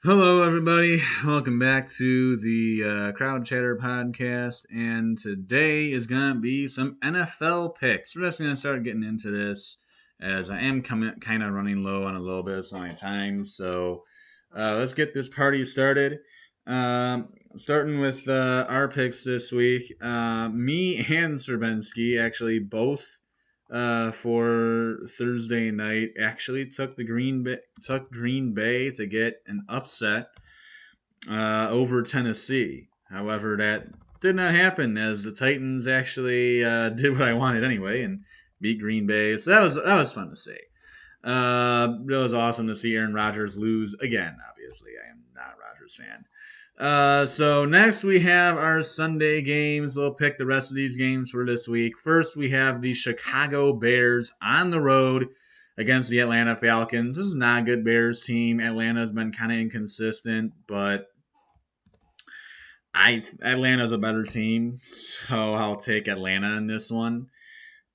Hello, everybody. Welcome back to the Crowd Chatter podcast. And today is going to be some NFL picks. We're just going to start getting into this as I am kind of running low on a little bit of my time. So let's get this party started. Starting with our picks this week. Me and Serbenski actually both for Thursday night actually took Green Bay to get an upset over Tennessee. However, that did not happen as the Titans actually did what I wanted anyway and beat Green Bay. So that was fun to see. It was awesome to see Aaron Rodgers lose again. Obviously, I am not a Rodgers fan. So next we have our Sunday games. We'll pick the rest of these games for this week. First, we have the Chicago Bears on the road against the Atlanta Falcons. This is not a good Bears team. Atlanta's been kind of inconsistent, but Atlanta's a better team, so I'll take Atlanta in this one.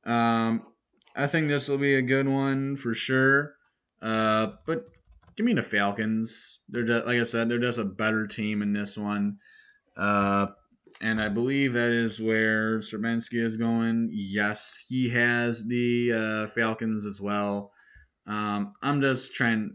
Um, I think this will be a good one for sure. But give me the Falcons. They're just, like I said, they're just a better team in this one. Uh, and I believe that is where Serbenski is going. Yes, he has the Falcons as well. I'm just trying.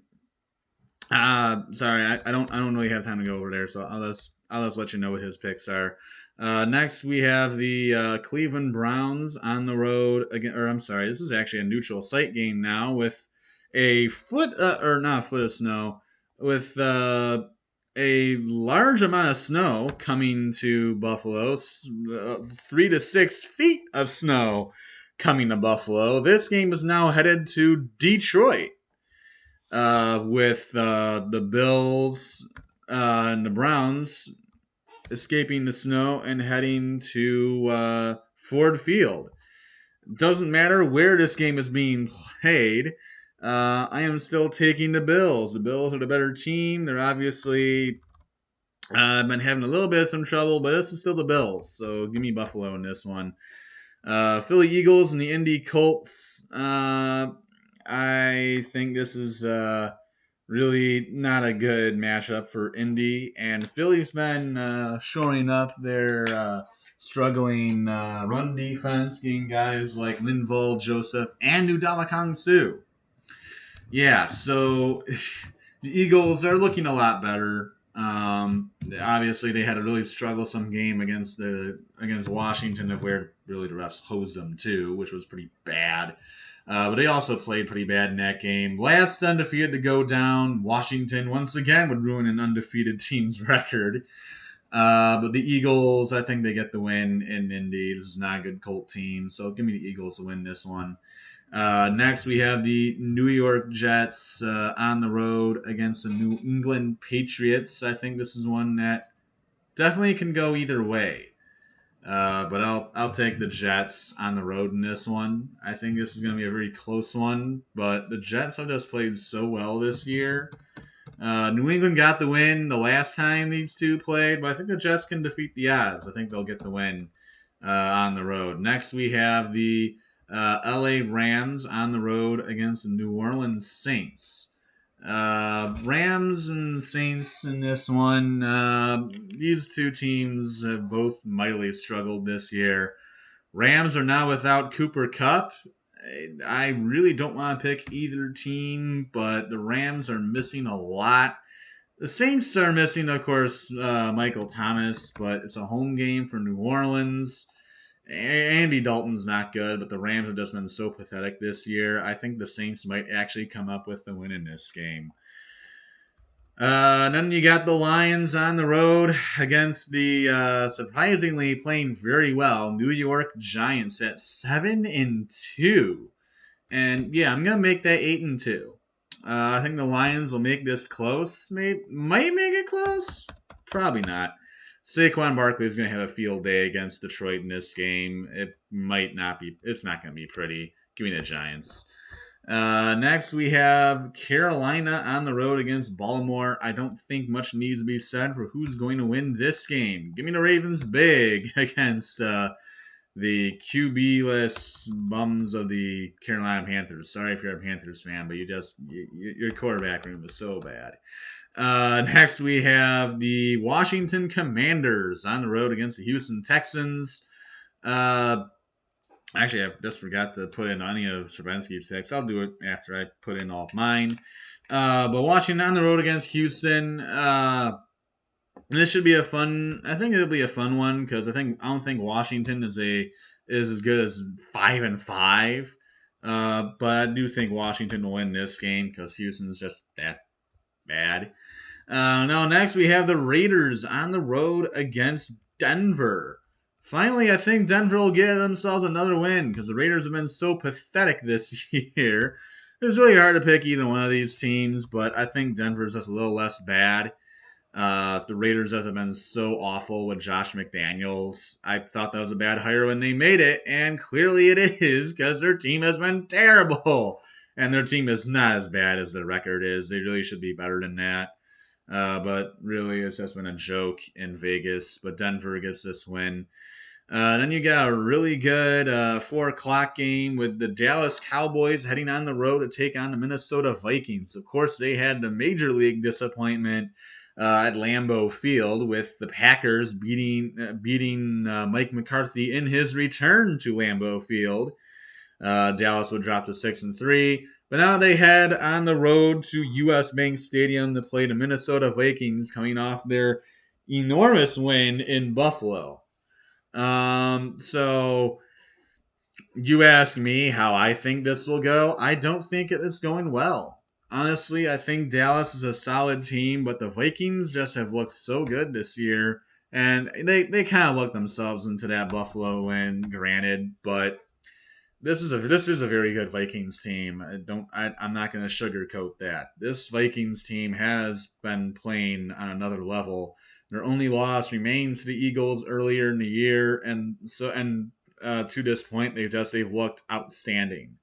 Sorry, I don't really have time to go over there, so I'll just let you know what his picks are. Next, we have the Cleveland Browns on the road again. Or I'm sorry, this is actually a neutral site game now with a foot or not a foot of snow, with a large amount of snow coming to Buffalo. 3 to 6 feet of snow coming to Buffalo. This game is now headed to Detroit with the Bills and the Browns escaping the snow and heading to Ford Field. Doesn't matter where this game is being played. I am still taking the Bills. The Bills are the better team. They're obviously been having a little bit of some trouble, but this is still the Bills. So give me Buffalo in this one. Philly Eagles and the Indy Colts. I think this is really not a good matchup for Indy, and Philly's been shoring up their struggling run defense, getting guys like Linval Joseph and Ndamukong Suh. Yeah, so the Eagles are looking a lot better. Obviously, they had a really strugglesome game against Washington, where really the refs hosed them too, which was pretty bad. But they also played pretty bad in that game. Last undefeated to go down, Washington once again would ruin an undefeated team's record. But the Eagles, I think they get the win in Indy. This is not a good Colt team, so give me the Eagles to win this one. Next, we have the New York Jets on the road against the New England Patriots. I think this is one that definitely can go either way. But I'll take the Jets on the road in this one. I think this is going to be a very close one, but the Jets have just played so well this year. New England got the win the last time these two played, but I think the Jets can defeat the odds. I think they'll get the win on the road. Next, we have the LA Rams on the road against the New Orleans Saints. Rams and Saints in this one. These two teams have both mightily struggled this year. Rams are now without Cooper Kupp. I really don't want to pick either team, but the Rams are missing a lot. The Saints are missing, of course, Michael Thomas, but it's a home game for New Orleans. Andy Dalton's not good, but the Rams have just been so pathetic this year. I think the Saints might actually come up with the win in this game. Then you got the Lions on the road against the surprisingly playing very well New York Giants at 7-2, and yeah, I'm gonna make that 8-2. I think the Lions will make this close. Might make it close. Probably not. Saquon Barkley is going to have a field day against Detroit in this game. It might not be. It's not going to be pretty. Give me the Giants. Next, we have Carolina on the road against Baltimore. I don't think much needs to be said for who's going to win this game. Give me the Ravens big against the QB-less bums of the Carolina Panthers. Sorry if you're a Panthers fan, but your quarterback room is so bad. Next, we have the Washington Commanders on the road against the Houston Texans. Actually, I just forgot to put in any of Stravinsky's picks. I'll do it after I put in all of mine. But Washington on the road against Houston. This should be a fun. I think it'll be a fun one because I don't think Washington is as good as 5-5. But I do think Washington will win this game because Houston's just that bad. Now next we have the Raiders on the road against Denver. Finally, I think Denver will get themselves another win because the Raiders have been so pathetic this year. It's really hard to pick either one of these teams, but I think Denver's just a little less bad. The Raiders have been so awful with Josh McDaniels. I thought that was a bad hire when they made it, and clearly it is because their team has been terrible. And their team is not as bad as their record is. They really should be better than that. But really, it's just been a joke in Vegas. But Denver gets this win. Then you got a really good 4 o'clock game with the Dallas Cowboys heading on the road to take on the Minnesota Vikings. Of course, they had the major league disappointment at Lambeau Field with the Packers beating Mike McCarthy in his return to Lambeau Field. Dallas would drop to 6-3. But now they head on the road to U.S. Bank Stadium to play the Minnesota Vikings coming off their enormous win in Buffalo. So you ask me how I think this will go. I don't think it's going well. Honestly, I think Dallas is a solid team, but the Vikings just have looked so good this year. And they kind of looked themselves into that Buffalo win, granted, but this is a very good Vikings team. I'm not going to sugarcoat that. This Vikings team has been playing on another level. Their only loss remains to the Eagles earlier in the year, and to this point they've looked outstanding.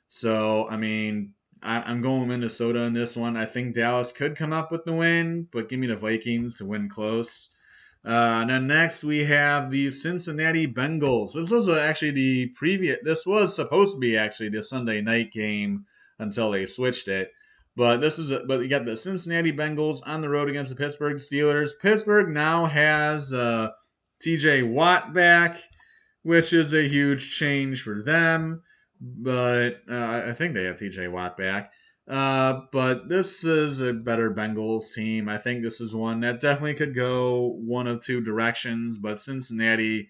So I mean, I'm going with Minnesota in this one. I think Dallas could come up with the win, but give me the Vikings to win close. And then next we have the Cincinnati Bengals. This was actually This was supposed to be actually the Sunday night game until they switched it. But but you got the Cincinnati Bengals on the road against the Pittsburgh Steelers. Pittsburgh now has T.J. Watt back, which is a huge change for them. But I think they have T.J. Watt back. But this is a better Bengals team. I think this is one that definitely could go one of two directions. But Cincinnati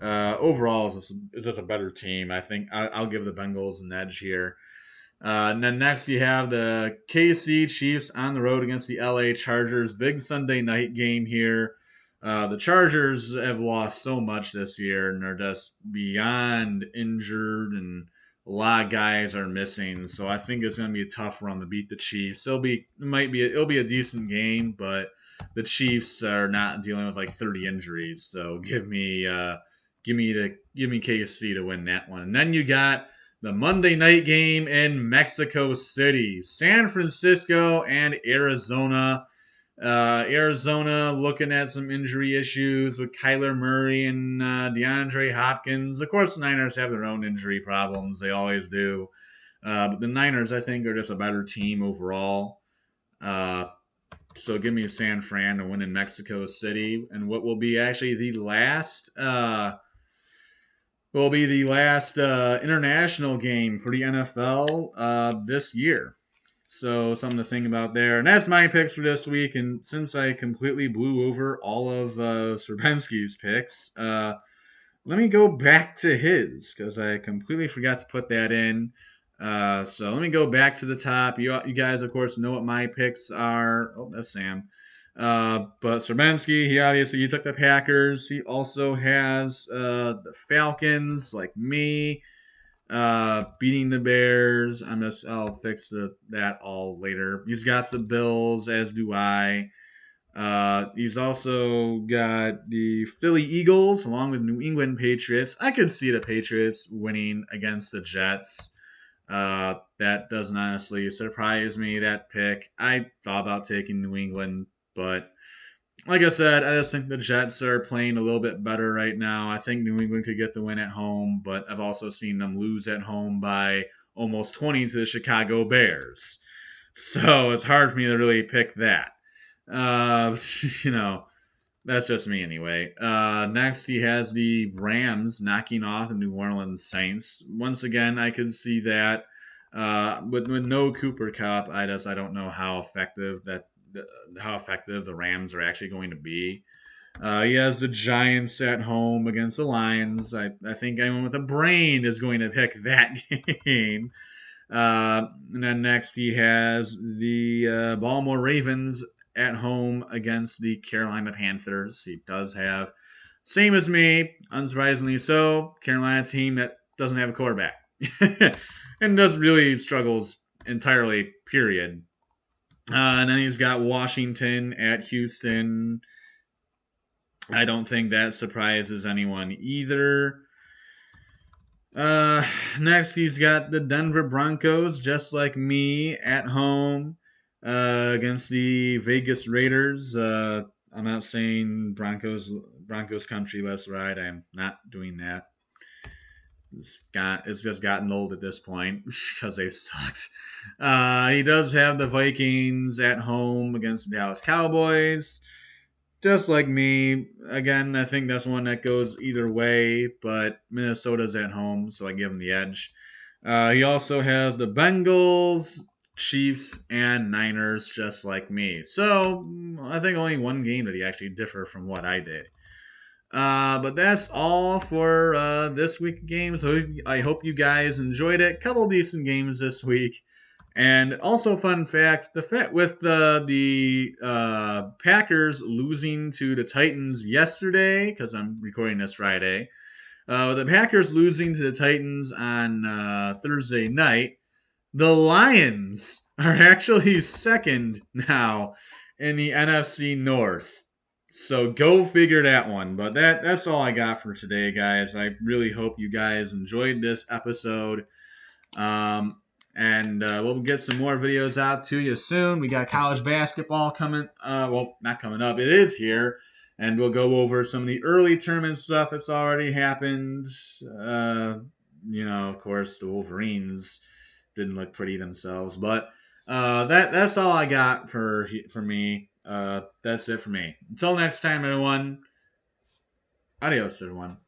overall is just a better team. I think I'll give the Bengals an edge here. And then next you have the KC Chiefs on the road against the LA Chargers. Big Sunday night game here. The Chargers have lost so much this year, and they're just beyond injured, and a lot of guys are missing. So I think it's going to be a tough run to beat the Chiefs. It'll be a decent game, but the Chiefs are not dealing with like 30 injuries. So give me KC to win that one. And then you got the Monday night game in Mexico City, San Francisco and Arizona. Arizona looking at some injury issues with Kyler Murray and DeAndre Hopkins. Of course, the Niners have their own injury problems. They always do. But the Niners, I think, are just a better team overall. So give me San Fran to win in Mexico City. And what will be actually the last international game for the NFL this year. So something to think about there. And that's my picks for this week. And since I completely blew over all of Stravinsky's picks, let me go back to his because I completely forgot to put that in. So let me go back to the top. You guys, of course, know what my picks are. Oh, that's Sam. But Stravinsky, he took the Packers. He also has the Falcons, like me. Beating the Bears. I'll fix that all later. He's got the Bills, as do I. He's also got the Philly Eagles along with New England Patriots. I could see the Patriots winning against the Jets. That doesn't honestly surprise me, that pick. I thought about taking New England, but like I said, I just think the Jets are playing a little bit better right now. I think New England could get the win at home, but I've also seen them lose at home by almost 20 to the Chicago Bears. So it's hard for me to really pick that. Uh, you know, that's just me anyway. Next, he has the Rams knocking off the New Orleans Saints. Once again, I could see that. With no Cooper Cup, I don't know how effective the Rams are actually going to be. He has the Giants at home against the Lions. I think anyone with a brain is going to pick that game. And then next he has the Baltimore Ravens at home against the Carolina Panthers. He does have, same as me, unsurprisingly so, Carolina team that doesn't have a quarterback. And does really struggles entirely, period. And then he's got Washington at Houston. I don't think that surprises anyone either. Uh, Next, he's got the Denver Broncos, just like me, at home against the Vegas Raiders. I'm not saying Broncos country, let's ride. I'm not doing that. It's just gotten old at this point because they've sucked. He does have the Vikings at home against the Dallas Cowboys. Just like me, again, I think that's one that goes either way, but Minnesota's at home, so I give him the edge. He also has the Bengals, Chiefs, and Niners, just like me. So I think only one game did he actually differ from what I did. But that's all for this week of games. So I hope you guys enjoyed it. Couple decent games this week. And also, fun fact: with the Packers losing to the Titans yesterday, because I'm recording this Friday, the Packers losing to the Titans on Thursday night, the Lions are actually second now in the NFC North. So go figure that one. But that's all I got for today, guys. I really hope you guys enjoyed this episode. Um, and we'll get some more videos out to you soon. We got college basketball coming. Well, not coming up. It is here. And we'll go over some of the early tournament stuff that's already happened. Of course, the Wolverines didn't look pretty themselves. But that's all I got for me. That's it for me. Until next time, everyone. Adios, everyone.